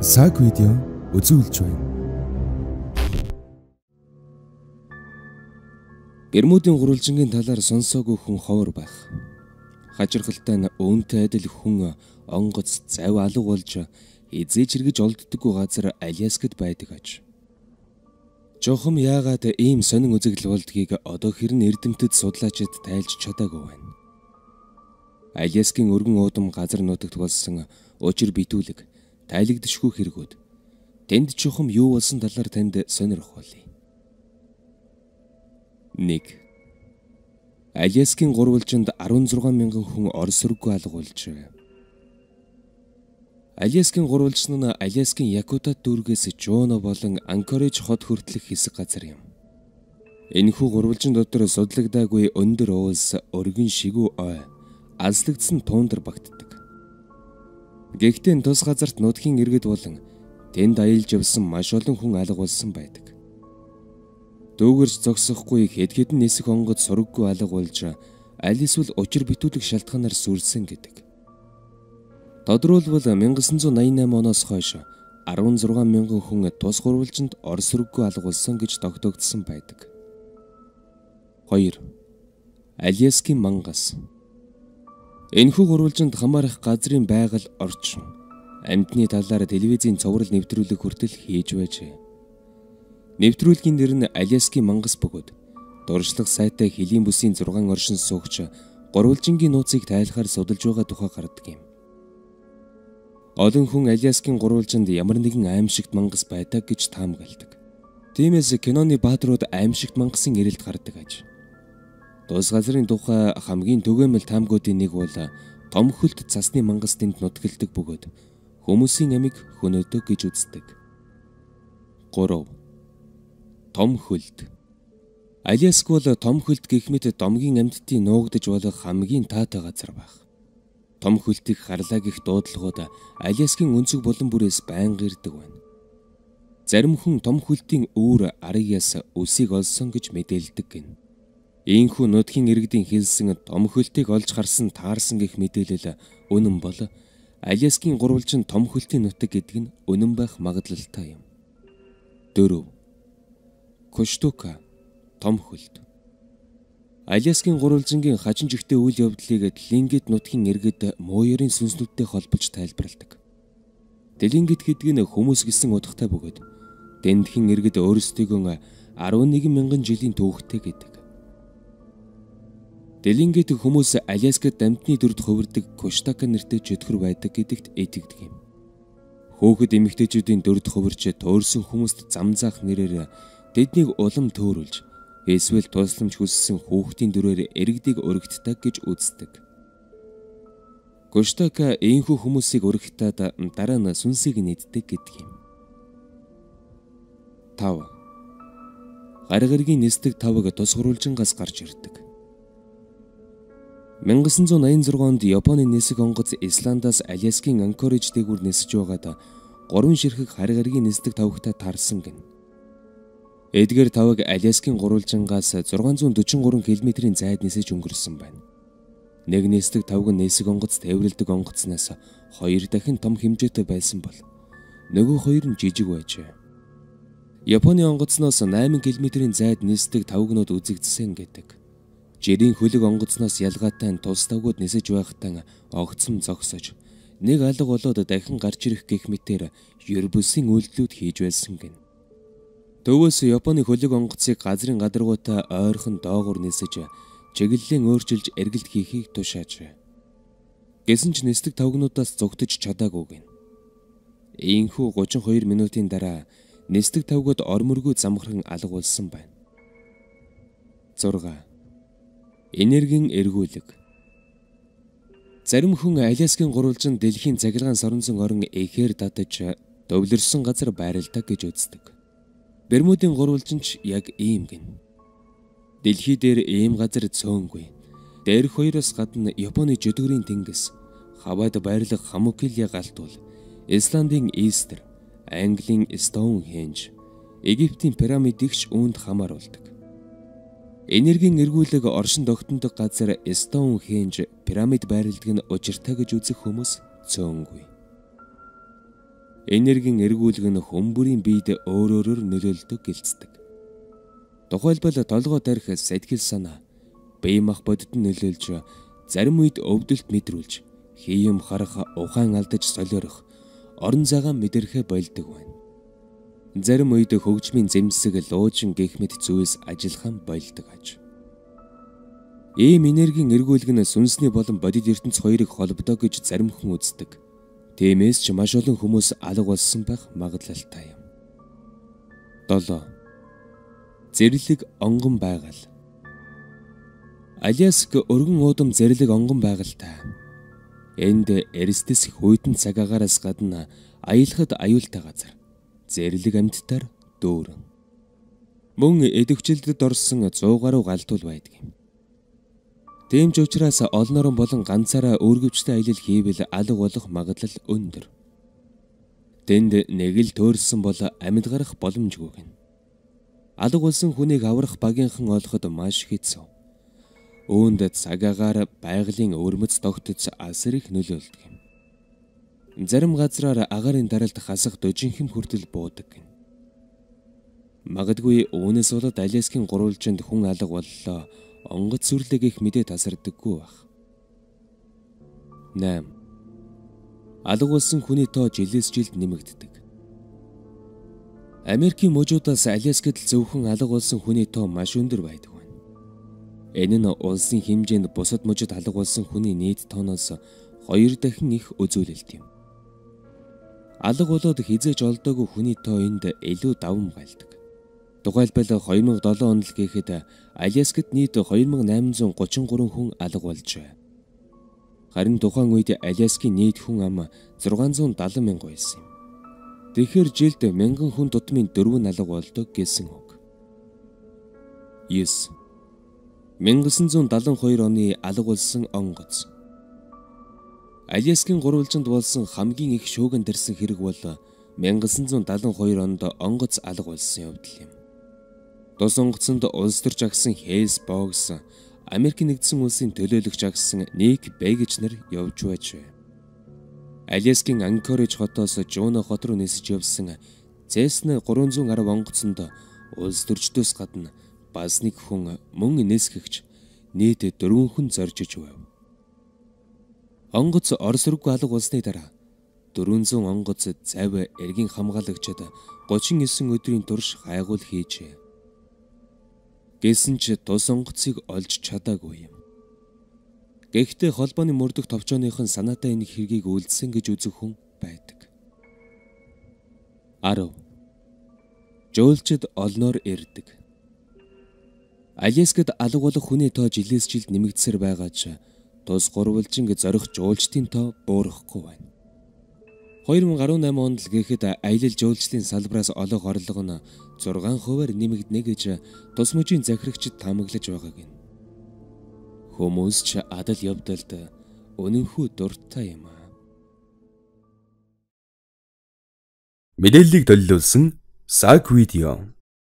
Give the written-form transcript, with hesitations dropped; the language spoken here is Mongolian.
Цаг видео үзүүлж байна. Бермудын гурвалжингийн талаар сонсоогүй хүн ховор байх. Хачирхалтай нь өөнтэй адил хүн онгоц зав алга болж эзэж хэрэгж олддоггүй газар Аляскад байдаг аж. Жохом яагаад ийм сонин үзэгдэл болдгийг одоо хэрн эрдэмтэд судлаачид тайлж чадаагүй байна. Аляскийн өргөн уудам газар нутагт болсон учир битүүлэг, тайлагдшгүй хэрэгүүд. Тэнд жохом юу болсон талаар танд сонирхолтой. 1. Аляскийн гурвалжинд 16 мянган хүн орос руугүй алга болжээ. Аляскийн гурвалжин нь Аляскийн Якутат дүүргээс Жуно болон Анкорэж хот хүртэлх хэсэг газар юм. Энэхүү гурвалжин дотор судлагдаагүй өндөр уулс, өргөн шигүү ой, азлагдсан туундар багтдаг. Гэхдээ тус газарт нутгийн иргэд болон тэнд аялж явсан маш олон хүн алга болсон байдаг. Дүүгэрч зогсохгүй хэд хэдэн нисэх онгод сураггүй алга болж аль эсвэл учир битүүлэх шалтгаанаар сүрсэн гэдэг. Тодорхойлбол 1988 оноос хойш 16 мянган хүн тус гурвалжинд орос руугүй алга болсон гэж тогтоогдсон байдаг. 2. Аляскийн мангас. Энэхүү гурвалжинд хамаарах газрын байгаль, орчин, амьтны талаар телевизийн цоврал нэвтрүүлэг хүртэл хийж байжээ. Нэвтрүүлгийн нэр нь Аляскийн мангас бөгөөд дуршлаг сайтай хөлийн бүсийн 6 оршин суугч гурвалжингийн нууцыг тайлахаар судалж байгаа тухай гардаг юм. Олон хүн Аляскийн гурвалжинд ямар нэгэн аимшигт мангас байдаг гэж таамагладаг. Тиймээс киноны баатрууд аимшигт мангасын ирэлт гардаг аж. Тус газрын тухай хамгийн түгээмэл таамгуудын нэг бол том хөлт цасны мангас тэнд нутагладаг бөгөөд хүмүүсийн амийг хөнөөдөг гэж үздэг. 3. Том хөлт. Аляск бол том хөлт гэх мэт домгийн амьтдын нуугдж болох хамгийн таатай газар байх. Том хөлтийг харлаа гэх дуудлагууд Аляскийн өнцөг булан бүрээс байнга ирдэг байна. Зарим хүн том хөлтийн үүр аргиас үсийг олсон гэж мэдээлдэг гин. Ийхүү нутгийн иргэдийн хэлсэн том хөлтийг олж харсан таарсан гэх мэдээлэл үнэн бол Аляскийн гурвалжин том хөлтийн нутаг гэдэг нь үнэн байх магадлалтай юм. 4. Коштука, том хөлт. Аляскийн гурвалжингийн хачин жигтэй үйл явдлыг Тлингит нутгийн иргэд мууярын сүнслүүдтэй холбож тайлбарладаг. Тлингит гэдэг нь хүмүүс гэсэн утгатай бөгөөд дэндхэн иргэд өөрсдийгөө 11 мянган жилийн түүхтэй гэдэг. Тлингит хүмүүс Аляскад амьтны дүрд хувирдаг Коштака нэртэй жөтгөр байдаг гэдэгт итгэдэг юм. Хөөхд эмэгтэйчүүдийн дүрд хувирч туурсан хүмүүст зам заах нэрээр тэднийг улам төөрүүлж эсвэл тусламж хүссэн хүүхдийн дүрээр иргэдийг өргөддөг гэж үздэг. Коштака ийхүү хүмүүсийг өргөтөөд дараа нь сүнсийг нийддэг гэдэг юм. 5. Гаргаргийн нисдэг тавг тус гурвалжингаас гарч ирдэг. 1986 онд Японы нисэх онгоц Исландаас Аляскийн Анкорэж дээгүүр нисэж байгаад 3 ширхэг гаргаргийн нисдэг тавгтай таарсан гин. Эдгээр тавг Аляскийн гурвалжингаас 643 км-ийн зайд нисэж өнгөрсөн байна. Нэг нисдэг тавг нь нисэх онгоц тээвэрлдэг онгоцноос 2 дахин том хэмжээтэй байсан бол нөгөө 2 нь жижиг байжээ. Японы онгоцноос 8 км-ийн зайд нисдэг тавгнууд үзэгдсэн гэдэг. Жирийн хөлөг онгоцноос ялгаатай тус тавгууд нисэж байхдаа огцом зогсож нэг алга болоод дахин гарч ирэх гэх мэтээр ербөсийн үйлдэлүүд хийж байсан гин. Төвөөс Японы хөлөг онгоцыг газрын гадаргуутай ойрхон доогуур нисэж чиглэлийн өөрчилж эргэлт хийхийг тушаажээ. Гэсэн ч нисдэг тавгнуудаас зугтаж чадаагүй гин. Ийхүү 32 минутын дараа нисдэг тавгууд ормөргүй замхран алга болсон байна. 6. Энергийн эргүүлэг. Зарим хүн Аляскийн гурвалжинд дэлхийн цахилгаан соронзон орон эхээр татаж төвлөрсөн газар байрладаг гэж үздэг. Бермудын гурвалжинч яг ийм гин. Дэлхий дээр ийм газар цөөнгүй. Дээрх хоёроос гадна Японы жөдгөрийн тэнгис, Хавайд байрлах Хамукилия галт бол Исландын Истер, Английн Стоунхенж, Египтийн пирамид ихч үүнд хамааруулдаг. Энергийн эргүүлэг оршин тогтнодог газар Стоунхенж пирамид байрладаг нь учиртай гэж үзэх хүмүүс цөөнгүй. Энергийн эргүүлэг нь хүн бүрийн биед өөрөөр нөлөөлдөг гэлцдэг. Тухайлбал толгой тарих сэтгэл санаа, бие мах бодит нь нөлөөлж, зарим үед өвдөлт мэдрүүлж, хийм харах, ухаан алдаж солиорох, орон зайгаа мэдэрхэ болдог байна. Зарим үед хөгжмийн зэмсэг, луужин гэх мэт зүйлс ажиллахан болдог аж. Ийм энергийн эргүүлэг нь сүнсний болон бодит ертөнц хоёрыг холбодог гэж зарим хүн үздэг. Тиймээс ч маш олон хүмүүс алга болсон байх магадлалтай юм. 7. Зэрлэг онгон байгаль. Аляск өргөн уудам зэрлэг онгон байгальтай. Энд Эристес их хүйтэн цагаагаараас гадна аялахад аюултай газар. Зэрлэг амьтдаар дүүрэн. Мөн эдвчилдэд орсон 100 гаруй галдуул байдаг юм. Тийм ч учраас олон орон болон ганцаараа өөргөвчтэй аялал хийвэл алга болох магадлал өндөр. Тэнд нэг л төөрсөн бол амьд гарах боломжгүй гэнэ. Алга болсон хүнийг аврах багийнхан олоход маш хэцүү. Үүнд цагаагаар байгалийн өрмөц тогтц асар их нөлөөлдөг юм. Зарим газраар агарын даралт хасах дожинхэм хүртэл буудаг гэнэ. Магадгүй үүнээс болоод Аляскийн гурвалжинд хүн алга боллоо. Онгоц сүрлэг их мэдээ тасардаггүй байх. 8. Алга болсон хүний тоо жилээс жилд нэмэгддэг. Америкийн мужуудаас Аляскад зөвхөн алга болсон хүний тоо маш өндөр байдаг байна. Энэ нь улсын хэмжээнд бусад мужид алга болсон хүний нийт тооноос 2 дахин их үзүүлэлт юм. Алга болоод хизээж олдоогүй хүний тоо энд илүү давам гайлдаг. Тухайлбал 2007 онд л гэхэд Аляскад нийт 2833 хүн алга болжээ. Харин тухайн үед Аляскийн нийт хүн ам 670 мянга байсан юм. Тэгэхээр жилд 1000 хүн тутмын 4 алга болдог гэсэн үг. 9. 1972 оны алга болсон онгоц. Аляскийн гурвалжинд болсон хамгийн их шуугин дэрсэн хэрэг бол 1972 онд онгоц алга болсон явдал юм. Тус онгоцонд улс төр жагсан Хейс Богс, Америкийн нэгдсэн улсын төлөөлөгч агсан Ник Бэгж нар явж байж. Аляскийн Анкоридж хотоос Жуно хот руу нисэж явсан Цесна 310 онгоцонд улс төрчдөөс гадна бас нэг хүн мөн нисгэгч нийт 4 хүн зоржиж байв. Онгоц Орос руугүй алга болсны дараа 400 онгоц завь эргийн хамгаалагчид 39 өдрийн турш хайгуул хийжээ. Гэсэн ч тус онгоцыг олж чадаагүй юм. Гэхдээ холбооны мөрдөх товчооныхон санаатай энэ хэргийг үйлдсэн гэж үзэх хүн байдаг. 10. Жуулчид олноор ирдэг. Аляскад алга болох хүний тоо жилээс жилд нэмэгдсээр байгаа ч тус гурвалжинг зорих жуулчдын тоо буурахгүй байна. 2018 онд л гэхэд аялал жуулчлалын салбараас олох орлого нь 6%-аар нэмэгдэнэ гэж тус мужийн захирагчид таамаглаж байгааг нь. Хүмүүс ч адал явдалд үнэнхүү дуртай юм аа. Мэдээллийг төлөвлөсөн Сак видео.